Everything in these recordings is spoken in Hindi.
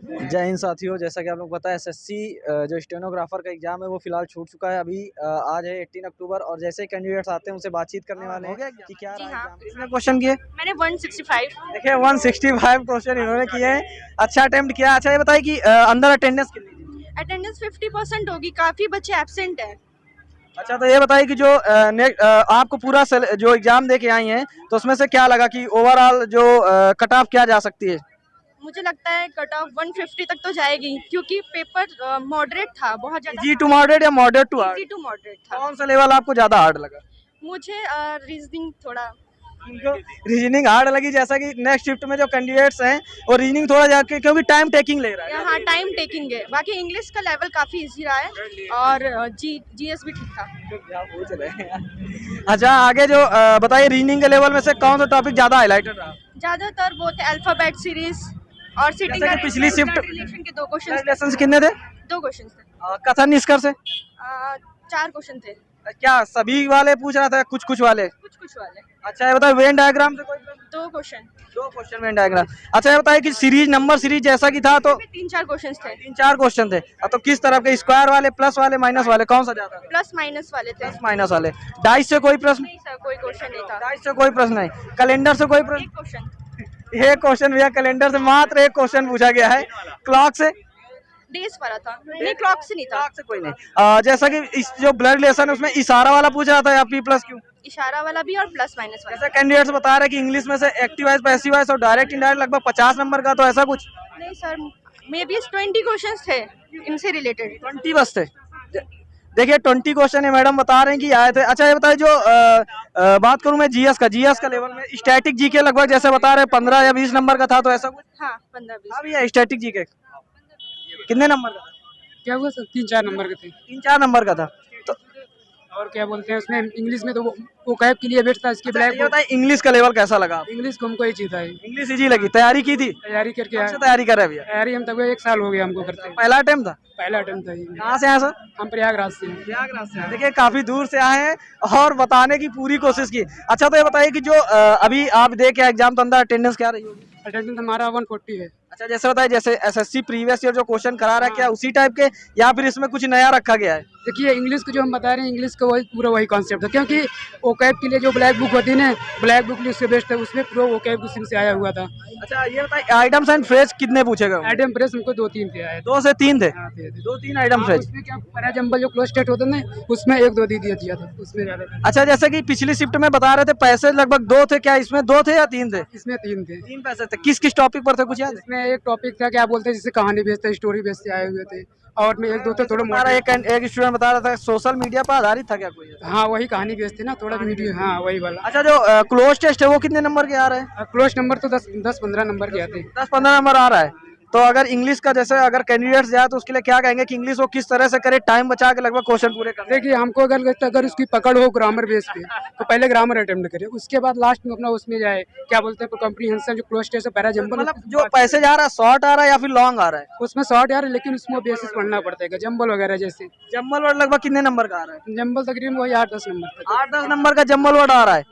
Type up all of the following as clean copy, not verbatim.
जय हिंद साथियों, जैसा कि आप लोग पता है एसएससी जो स्टेनोग्राफर का एग्जाम है वो फिलहाल छूट चुका है। अभी आज है 18 अक्टूबर और जैसे ही कैंडिडेट्स आते हैं उनसे बातचीत करने वाले हैं कि क्या जी रहा हाँ। एग्जाम। कितने क्वेश्चन किए? मैंने 165। देखिए 165 क्वेश्चन इन्होंने किए हैं। अच्छा अटेम्प्ट किया। अच्छा ये बताइए कि अंदर अटेंडेंस कितनी थी? अटेंडेंस 50% होगी, काफी बच्चे एब्सेंट हैं। अच्छा तो ये बताइए कि जो आपको पूरा जो एग्जाम दे के आई हैं तो उसमें से क्या लगा कि ओवरऑल जो कट ऑफ क्या जा सकती है? मुझे लगता है कट ऑफ 150 तक तो जाएगी, क्योंकि पेपर मॉडरेट था, बहुत ज्यादा इजी टू मॉडरेट या moderate to hard? Easy to moderate था। कौन सा लेवल आपको ज्यादा हार्ड लगा? मुझे रीजनिंग थोड़ा रीजनिंग हार्ड लगी, जैसा कि नेक्स्ट शिफ्ट में जो कैंडिडेट्स हैं वो रीजनिंग थोड़ा जाके क्योंकि टाइम टेकिंग ले रहा है। यहाँ टाइम टेकिंग है। बाकी इंग्लिश का लेवल काफी इजी रहा है और जीएस भी ठीक था। पूछ रहे हैं। अच्छा आगे जो बताइए रीजनिंग के लेवल में से कौन सा टॉपिक ज्यादा हाईलाइटेड रहा? ज्यादातर वो थे अल्फाबेट सीरीज और सिटिंग जैसे कि पिछली शिफ्ट रिलेशन के 2 क्वेश्चन लेसन कितने थे? 2 क्वेश्चन थे। कथन निष्कर्ष से 4 क्वेश्चन थे, क्या सभी वाले पूछ रहा था, कुछ कुछ वाले? कुछ वाले। अच्छा ये बताइए वेन डायग्राम से कोई प्रश्न? 2 क्वेश्चन। 2 question Venn diagram. अच्छा ये बताइए कि सीरीज नंबर सीरीज जैसा कि था तो 3-4 क्वेश्चन थे। 3-4 क्वेश्चन थे। तो किस तरह के, स्क्वायर वाले, प्लस वाले, माइनस वाले, कौन सा ज्यादा था? प्लस माइनस वाले थे। प्लस माइनस वाले। डाइस से कोई प्रश्न? नहीं सर, कोई क्वेश्चन नहीं था। डाइस से कोई प्रश्न नहीं। कैलेंडर से कोई प्रश्न? 1 क्वेश्चन। एक क्वेश्चन भैया कैलेंडर से मात्र एक क्वेश्चन पूछा गया है। क्लॉक से? डेज वाला था, नहीं क्लॉक से नहीं था। क्लॉक से कोई नहीं। जैसा कि इस जो ब्लड रिलेशन है उसमें इशारा वाला पूछ रहा था या पी प्लस क्यू? इशारा वाला भी और प्लस माइनस वाला। जैसे कैंडिडेट्स बता रहे हैं कि इंग्लिश में से एक्टिव वॉइस, पैसिव वॉइस और डायरेक्ट इनडायरेक्ट लगभग 50 नंबर का, तो ऐसा कुछ? नहीं सर, मे बी 20 क्वेश्चन थे इनसे रिलेटेड। 20 बस थे। देखिए 20 क्वेश्चन है, मैडम बता रहे हैं कि आए थे। अच्छा ये बताइए जो बात करूं मैं जीएस का लेवल में स्टैटिक जीके लगभग जैसे बता रहे 15 या 20 नंबर का था, तो ऐसा कुछ? हाँ 15-20। हाँ भैया स्टैटिक जीके कितने नंबर का था? क्या हुआ सर? 3-4 नंबर के थे। 3-4 नंबर का था। तो और क्या बोलते हैं उसमें इंग्लिश में तो वो कैब के लिए बेस्ट था। इसके अच्छा, ब्लैक ये बताइए इंग्लिश का लेवल कैसा लगा? इंग्लिश को हमको ही चीज है। इंग्लिश इजी लगी? तैयारी की थी? तैयारी करके कब आए। से तैयारी कर रहे हैं भैया? तैयारी हम तक 1 साल हो गया हमको करते हैं। पहला अटेम्प्ट था? पहला अटेम्प्ट था ये। कहाँ से आए सर? हम प्रयागराज से हैं। प्रयागराज से। देखिए काफी दूर से आए हैं और बताने की पूरी कोशिश की। अच्छा तो ये बताइए कि जो अभी आप दे के एग्जाम तो अंदर अटेंडेंस क्या रही होगी? अटेंडेंस हमारा 140 है। अच्छा जैसे बताइए जैसे एसएससी प्रीवियस ईयर जो क्वेश्चन करा रहा है क्या उसी टाइप के या फिर इसमें कुछ नया रखा गया है? देखिए इंग्लिश को जो हम बता रहे हैं, इंग्लिश का वही पूरा वही कॉन्सेप्ट है, क्योंकि वो कैब के लिए जो ब्लैक बुक होती है ना, ब्लैक बुक उससे बेस्ट है, उसमें पूरा वो कैब उसी से आया हुआ था। अच्छा ये बताइए आइटम्स एंड फ्रेज कितने पूछे गए? आइटम प्रेस हमको 2-3 थे आए। 2 से 3 थे। हाँ, थे। 2-3 आइटम फ्रेज। उसमें क्या पैरा जंबल जो क्लोज स्टेट होता है ना, उसमें 1-2 दे दिया था, उसमें ज्यादा था। अच्छा जैसे कि पिछली शिफ्ट में बता रहे थे पैसे लगभग 2 थे, क्या इसमें 2 थे या 3 थे? इसमें 3 थे। 3 पैसे थे। किस किस टॉपिक पर थे कुछ याद है? इसमें एक टॉपिक था, क्या बोलते हैं जिसे कहानी बेचते, स्टोरी बेचते आए हुए थे, और में 1-2 थे थोड़ा हमारा एक स्टूडेंट बता रहा था सोशल मीडिया पर आधारित था क्या कोई? हाँ वही कहानी बेचते ना, थोड़ा वीडियो। हाँ वही वाला। अच्छा जो क्लोज टेस्ट है वो कितने नंबर के आ रहे हैं? क्लोज नंबर तो 10-15 नंबर के आते हैं। 10-15 नंबर आ रहा है। तो अगर इंग्लिश का जैसे अगर कैंडिडेट्स जाए तो उसके लिए क्या कहेंगे कि इंग्लिश वो किस तरह से करे, टाइम बचा के लगभग क्वेश्चन पूरे करें? देखिए हमको अगर उसकी पकड़ हो ग्रामर बेस पे, तो पहले ग्रामर अटेम्प्ट करें, उसके बाद लास्ट में अपना उसमें जाए, क्या बोलते हैं कॉम्प्रीहेंसिव जो क्लोज टेस्ट है, पैरा जंबल। मतलब जो पैसे जा रहा है शॉर्ट आ रहा है या फिर लॉन्ग आ रहा है? उसमें शॉर्ट यार, लेकिन उसमें बेसिस पढ़ना पड़ता है, जंबल वगैरह जैसे। जम्बल वर्ड लगभग कितने नंबर का आ रहा है? जंबल तकरीबन वही 8-10 नंबर तक। 8-10 नंबर का जम्बल वर्ड आ रहा है।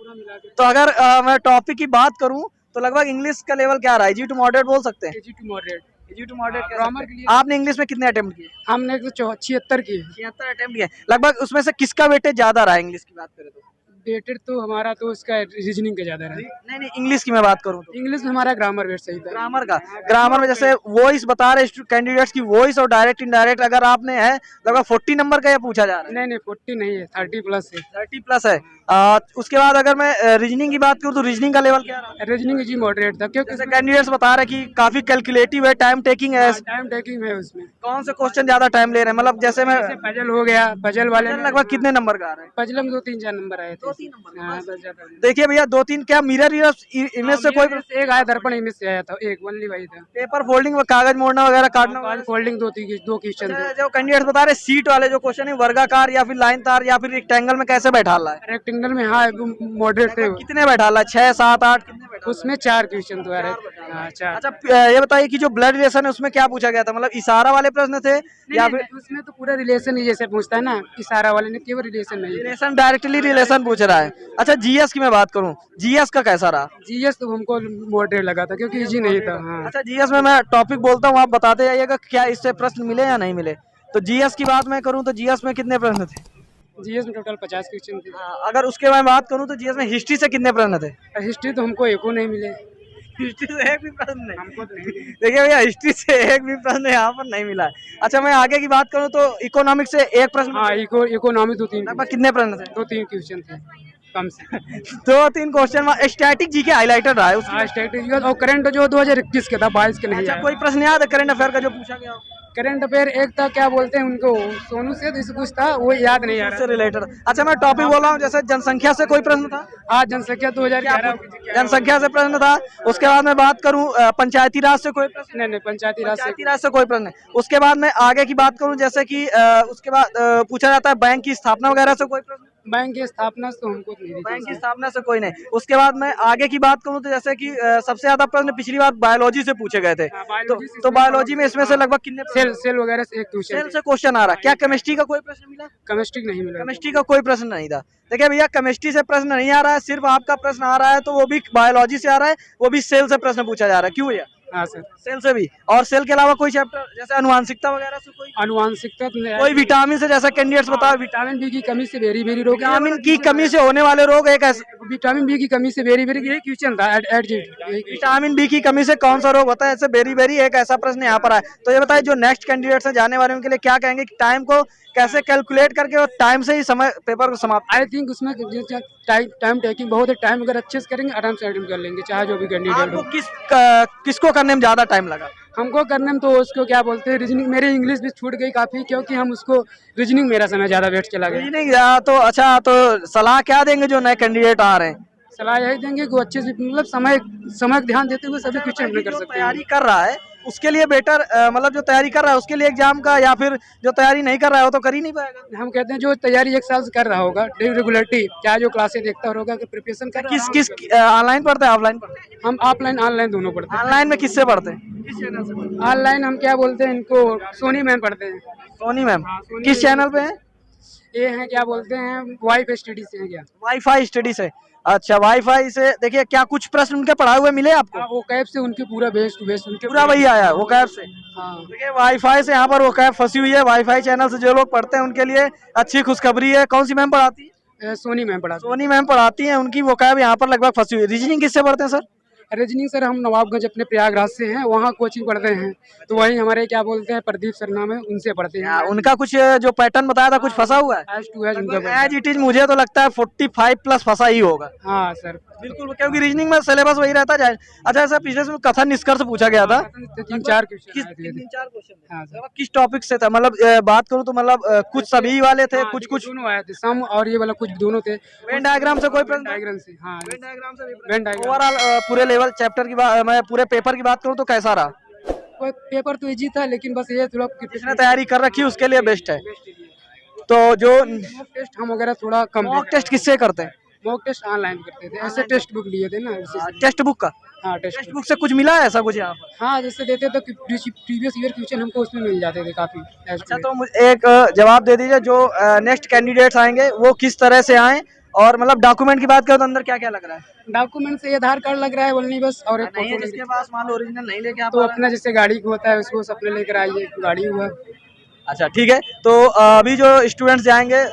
तो अगर मैं टॉपिक की बात करूं तो लगभग इंग्लिश का लेवल क्या आ रहा है? इजी टू मॉडरेट बोल सकते हैं? Easy to moderate. Easy to moderate grammar के लिए आपने इंग्लिश में कितने अटेम्प्ट किए? हमने 76 किए। 76 अटेम्प्ट किए। लगभग उसमें से किसका वेटेज ज्यादा रहा है इंग्लिश की बात करें तो? बेटेड तो हमारा तो उसका रीजनिंग का ज्यादा रहा। नहीं इंग्लिश की मैं बात करूं तो इंग्लिश में हमारा ग्रामर बेट सही था। ग्रामर का। ग्रामर में जैसे वॉइस बता रहे कैंडिडेट्स की वॉइस और डायरेक्ट इनडायरेक्ट अगर आपने है लगभग 40 नंबर का ये पूछा जा रहा है। नहीं 40 नहीं है, 30+ है। 30+ है। उसके बाद अगर मैं रीजनिंग की बात करूं तो रीजनिंग का लेवल क्या रहा? रीजनिंग इजी मॉडरेट था, क्योंकि जैसे कैंडिडेट्स बता रहे कि काफी कैलकुलेटिव है, टाइम टेकिंग है। टाइम टेकिंग है उसमें। कौन से क्वेश्चन ज्यादा टाइम ले रहे हैं? मतलब जैसे मैं पजल हो गया, पजल वाले में लगभग कितने नंबर का आ रहा है? पजल में 2-3-4 नंबर आए थे। 2-3 नंबर। हाँ, बस ज्यादा नहीं। देखिए भैया 2-3 क्या मिरर इमेज से कोई एक आया दर्पण इमेज से आया था, एक ओनली वही था। पेपर फोल्डिंग व कागज मोड़ना वगैरह काटना? कागज फोल्डिंग 2 क्वेश्चन थे। जो कैंडिडेट बता रहे सीट वाले जो क्वेश्चन है वर्गाकार या फिर लाइन तार या फिर रेक्टेंगल में कैसे बैठा है? रेक्टेंगल में हाँ मॉडरेट थे। कितने बैठा है? 6, 7, 8 कितने बैठा उसमें 4 क्वेश्चन तो आ रहे थे। हाँ 4। अच्छा ये बताइए कि जो ब्लड रिलेशन है उसमें क्या पूछा गया था, मतलब इशारा वाले प्रश्न थे या फिर उसमें तो पूरा रिलेशन ही जैसे पूछता है ना, इशारा वाले ने केवल रिलेशन नहीं। रिलेशन, डायरेक्टली रिलेशन पूछ रहा है। अच्छा जीएस की मैं बात करूं, जीएस का कैसा रहा? जीएस तो हमको मॉडरेट लगा था क्योंकि इजी नहीं था। हाँ अच्छा जीएस में मैं टॉपिक बोलता हूँ, आप बताते जाइएगा क्या इससे प्रश्न मिले या नहीं मिले। तो जीएस की बात मैं करूँ तो जीएस में कितने प्रश्न थे? जीएस में टोटल 50 क्वेश्चन थे। अगर उसके मैं बात करूँ तो जीएस में हिस्ट्री से कितने प्रश्न थे? हिस्ट्री तो हमको एको नहीं मिले। हिस्ट्री से एक भी प्रश्न नहीं? हमको तो नहीं। देखिए भैया हिस्ट्री से एक भी प्रश्न यहाँ पर नहीं मिला है। अच्छा मैं आगे की बात करूँ तो इकोनॉमिक से एक प्रश्न, हाँ इकोनॉमी 2-3 लगभग कितने प्रश्न थे? 2-3 क्वेश्चन थे कम से। 2-3 क्वेश्चन। स्टैटिक जी के हाईलाइटेड रहा है उसमें। हाँ स्ट्रेटेजी और करंट जो 2021 के था, 22 के नहीं अच्छा आया। कोई प्रश्न याद है करंट अफेयर का जो पूछा गया हो? करंट अफेयर एक था, क्या बोलते हैं उनको, सोनू से जैसे कुछ था, वो याद नहीं आ उससे रहा। रिलेटेड। अच्छा मैं टॉपिक बोल रहा हूँ, जैसे जनसंख्या से कोई प्रश्न था? आज जनसंख्या 2011 जनसंख्या से प्रश्न था। उसके बाद मैं बात करूं पंचायती राज से कोई प्रश्न? नहीं पंचायती राज से। पंचायती राज से कोई प्रश्न नहीं। उसके बाद मैं आगे की बात करूं जैसे कि उसके बाद पूछा जाता है बैंक की स्थापना वगैरह से कोई प्रश्न? बैंक की स्थापना से तो हमको नहीं दिखी। बैंक की स्थापना से कोई नहीं। उसके बाद मैं आगे की बात करूं तो जैसे कि सबसे ज्यादा प्रश्न पिछली बार बायोलॉजी से पूछे गए थे। तो बायोलॉजी में इसमें से लगभग कितने सेल वगैरह से एक क्वेश्चन। सेल से क्वेश्चन आ रहा है। क्या केमिस्ट्री का कोई प्रश्न मिला? केमिस्ट्री नहीं मिला। केमिस्ट्री का कोई प्रश्न नहीं था। देखिए भैया केमिस्ट्री से प्रश्न नहीं आ रहा है, सिर्फ आपका प्रश्न आ रहा है तो वो भी बायोलॉजी से आ रहा है, वो भी सेल से प्रश्न पूछा जा रहा है। क्यों भैया? हाँ सर। सेल से भी। और सेल के अलावा कोई चैप्टर जैसे अनुवांशिकता वगैरह से कोई? अनुवांशिकता कोई विटामिन से, जैसा कैंडिडेट्स बताओ। विटामिन बी की कमी से वेरी वेरी रोग। विटामिन की कमी से होने वाले रोग एक ऐसे, विटामिन बी की कमी से वेरी वेरी, यही क्वेश्चन था विटामिन बी की कमी से कौन सा रोग होता है, ऐसे बेरी बेरी एक ऐसा प्रश्न यहाँ पर है। तो ये बताइए जो नेक्स्ट कैंडिडेट्स हैं जाने वाले उनके लिए क्या कहेंगे कि टाइम को कैसे कैलकुलेट करके और टाइम से ही समय पेपर को समाप्त? आई थिंक उसमें टाइम टेकिंग बहुत है। टाइम अगर अच्छे से करेंगे आराम से अटेंड कर लेंगे, चाहे जो भी कैंडिडेट आपको हो। किसको करने में ज्यादा टाइम लगा? हमको करने में तो उसको क्या बोलते हैं, रीजनिंग। मेरी इंग्लिश भी छूट गई काफी, क्योंकि हम उसको रीजनिंग मेरा समय ज्यादा वेस्ट चला गया। रीजनिंग तो अच्छा, तो सलाह क्या देंगे जो नए कैंडिडेट आ रहे हैं? सलाह यही देंगे कि वो अच्छे से मतलब समय देध्यान देते हुए सभी क्वेश्चन अपने कर सकते हैं। तैयारी कर रहा है उसके लिए बेटर, मतलब जो तैयारी कर रहा है उसके लिए एग्जाम का, या फिर जो तैयारी नहीं कर रहा है वो तो कर ही नहीं पाएगा। हम कहते हैं जो तैयारी 1 साल से कर रहा होगा रेगुलरिटी, क्या जो क्लासेस देखता होगा कि प्रिपरेशन कर रहा है। किस ऑनलाइन पढ़ते हैं ऑफलाइन पढ़ते हैं? हम ऑफलाइन ऑनलाइन दोनों पढ़ते हैं। ऑनलाइन में किससे पढ़ते हैं? किस चैनल से पढ़ते हैं? ऑनलाइन हम क्या बोलते हैं इनको, सोनी मैम पढ़ते हैं। सोनी मैम किस चैनल पे है? ये हैं क्या बोलते हैं, वाईफाई स्टडी से हैं क्या। वाईफाई स्टडी से। अच्छा वाईफाई से। देखिए क्या कुछ प्रश्न उनके पढ़ाए हुए मिले आपको? वो कैब से उनके पूरा बेस्ट टू बेस्ट उनके पूरा वही आया वो कैब से। हाँ देखिए वाईफाई से यहाँ पर वो कैब फंसी हुई है। वाईफाई चैनल से जो लोग पढ़ते हैं उनके लिए अच्छी खुशखबरी है। कौन सी मैम पढ़ाती है? सोनी मैम पढ़ाते सोनी मैम पढ़ाती हैं, उनकी वो कैब यहाँ पर लगभग फंसी हुई है। रीजनिंग किससे पढ़ते हैं सर? हैं। रीजनिंग सर हम नवाबगंज अपने प्रयागराज से हैं, वहाँ कोचिंग पढ़ते हैं। तो वही हमारे क्या बोलते हैं प्रदीप सर नाम है, उनसे पढ़ते हैं। उनका कुछ जो पैटर्न बताया था कुछ फंसा हुआ है? एज टू एज उनका। एज इट इज मुझे तो लगता है 45 प्लस फंसा ही होगा। हाँ सर बिल्कुल, क्योंकि रीजनिंग में सिलेबस वही रहता है। अच्छा सर पिछले समय कथन निष्कर्ष पूछा गया था, 3-4 क्वेश्चन आए थे। 3-4 क्वेश्चन। हाँ सर। किस टॉपिक से था? मतलब बात करूँ तो मतलब कुछ सभी वाले थे, कुछ दोनों आए थे, सम और ये वाला कुछ दोनों थे। वेन डायग्राम से कोई प्रश्न? डायग्राम से। हाँ वेन डायग्राम से भी। Venn diagram. ओवरऑल पूरे लेवल चैप्टर की बात, मैं पूरे पेपर की बात करूँ तो कैसा रहा? पेपर तो इजी था, लेकिन बस ये थोड़ा जिसने तैयारी कर रखी है उसके लिए बेस्ट है। तो जो मॉक टेस्ट हम वगैरह थोड़ा कम। मॉक टेस्ट किससे करते हैं? मॉक टेस्ट ऑनलाइन करते थे, ऐसे टेक्स्ट बुक लिए थे ना उसी से। टेक्स्ट बुक का? हाँ टेक्स्ट टेक्स्ट बुक से कुछ मिला है ऐसा कुछ यहाँ पर? हाँ जैसे देते तो प्रीवियस ईयर क्वेश्चन हमको उसमें मिल जाते थे काफी। अच्छा तो मुझे एक जवाब दे दीजिए, जो नेक्स्ट कैंडिडेट्स आएंगे वो किस तरह से आए, और मतलब डॉक्यूमेंट की बात करें तो अंदर क्या क्या लग रहा है? डॉक्यूमेंट से आधार कार्ड लग रहा है बोलनी बस, और एक नहीं है फोटो। जिसके पास मान लो ओरिजिनल नहीं लेके आप तो अपना जैसे गाड़ी को होता है उसको अपने लेकर आइए, गाड़ी हुआ। अच्छा ठीक है। तो अभी जो स्टूडेंट्स जाएंगे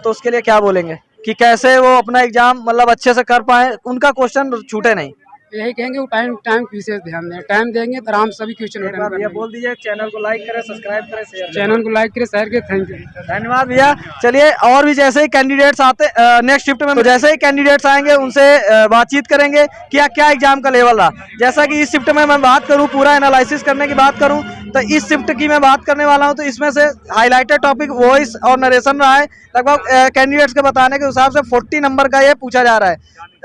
तो उसके लिए क्या बोलेंगे कि कैसे वो अपना एग्जाम मतलब अच्छे से कर पाए, उनका क्वेश्चन छूटे नहीं? यही कहेंगे वो टाइम विशेष ध्यान दें, टाइम देंगे तो आराम सभी क्वेश्चन भैया बोल दीजिए चैनल को लाइक करें, सब्सक्राइब करें, शेयर चैनल को लाइक करें, शेयर करें। थैंक यू, धन्यवाद भैया। चलिए और भी जैसे ही कैंडिडेट्स आते नेक्स्ट शिफ्ट में, तो जैसे ही कैंडिडेट्स आएंगे उनसे बातचीत करेंगे क्या क्या एग्जाम का लेवल रहा। जैसा कि इस शिफ्ट में मैं बात करूं, पूरा एनालिसिस करने की बात करूं तो इस शिफ्ट की मैं बात करने वाला हूं, तो इसमें से हाईलाइटेड टॉपिक वॉइस और नरेशन रहा है। लगभग कैंडिडेट्स के बताने के हिसाब से 40 नंबर का ये पूछा जा रहा है,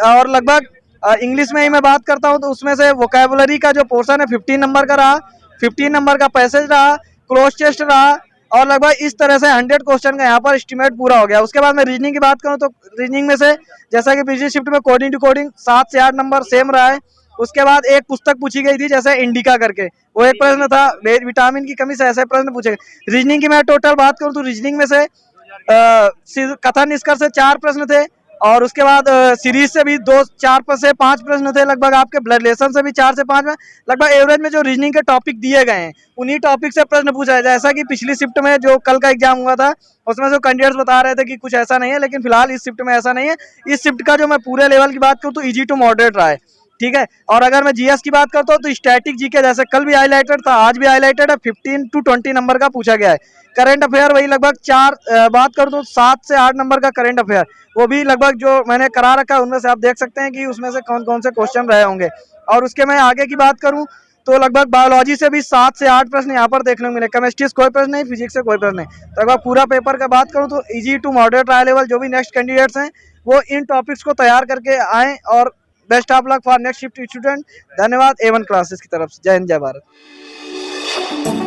और लगभग इंग्लिश में ही मैं बात करता हूं तो उसमें से वोकैबुलरी का जो पोर्शन है 15 नंबर का रहा, 15 नंबर का पैसेज रहा, क्लोज टेस्ट रहा, और लगभग इस तरह से 100 क्वेश्चन का यहाँ पर एस्टिमेट पूरा हो गया। उसके बाद मैं रीजनिंग की बात करूँ तो रीजनिंग में से जैसा कि पिछली शिफ्ट में कोडिंग टू कोडिंग 7 से 8 नंबर सेम रहा है। उसके बाद एक पुस्तक पूछी गई थी जैसे इंडिका करके, वो एक प्रश्न था, विटामिन की कमी से ऐसे प्रश्न पूछे गए। रीजनिंग की मैं टोटल बात करूँ तो रीजनिंग में से कथन निष्कर्ष से 4 प्रश्न थे, और उसके बाद सीरीज से भी 4 से 5 प्रश्न थे लगभग आपके, ब्लड रिलेशन से भी 4 से 5 में लगभग एवरेज में जो रीजनिंग के टॉपिक दिए गए हैं उन्हीं टॉपिक से प्रश्न पूछा है। जैसा कि पिछली शिफ्ट में जो कल का एग्जाम हुआ था उसमें जो कैंडिडेट्स बता रहे थे कि कुछ ऐसा नहीं है, लेकिन फिलहाल इस शिफ्ट में ऐसा नहीं है। इस शिफ्ट का जो मैं पूरे लेवल की बात करूँ तो इजी टू मॉडरेट रहा है, ठीक है। और अगर मैं जीएस की बात करता हूँ तो स्टैटिक जीके जैसे कल भी हाईलाइटेड था, आज भी हाईलाइटेड है, 15 to 20 नंबर का पूछा गया है। करंट अफेयर वही लगभग बात करूँ तो 7 से 8 नंबर का करंट अफेयर, वो भी लगभग जो मैंने करा रखा है उनमें से आप देख सकते हैं कि उसमें से कौन कौन से क्वेश्चन रहे होंगे। और उसके मैं आगे की बात करूँ तो लगभग बायोलॉजी से भी 7 से 8 प्रश्न यहाँ पर देखने को मिले। केमिस्ट्री से कोई प्रश्न नहीं, फिजिक्स से कोई प्रश्न नहीं। तो अगर पूरा पेपर का बात करूँ तो easy to moderate high level जो भी नेक्स्ट कैंडिडेट्स हैं वो इन टॉपिक्स को तैयार करके आएँ, और best of luck for next shift student. धन्यवाद A1 क्लासेस की तरफ से। जय हिंद, जय भारत।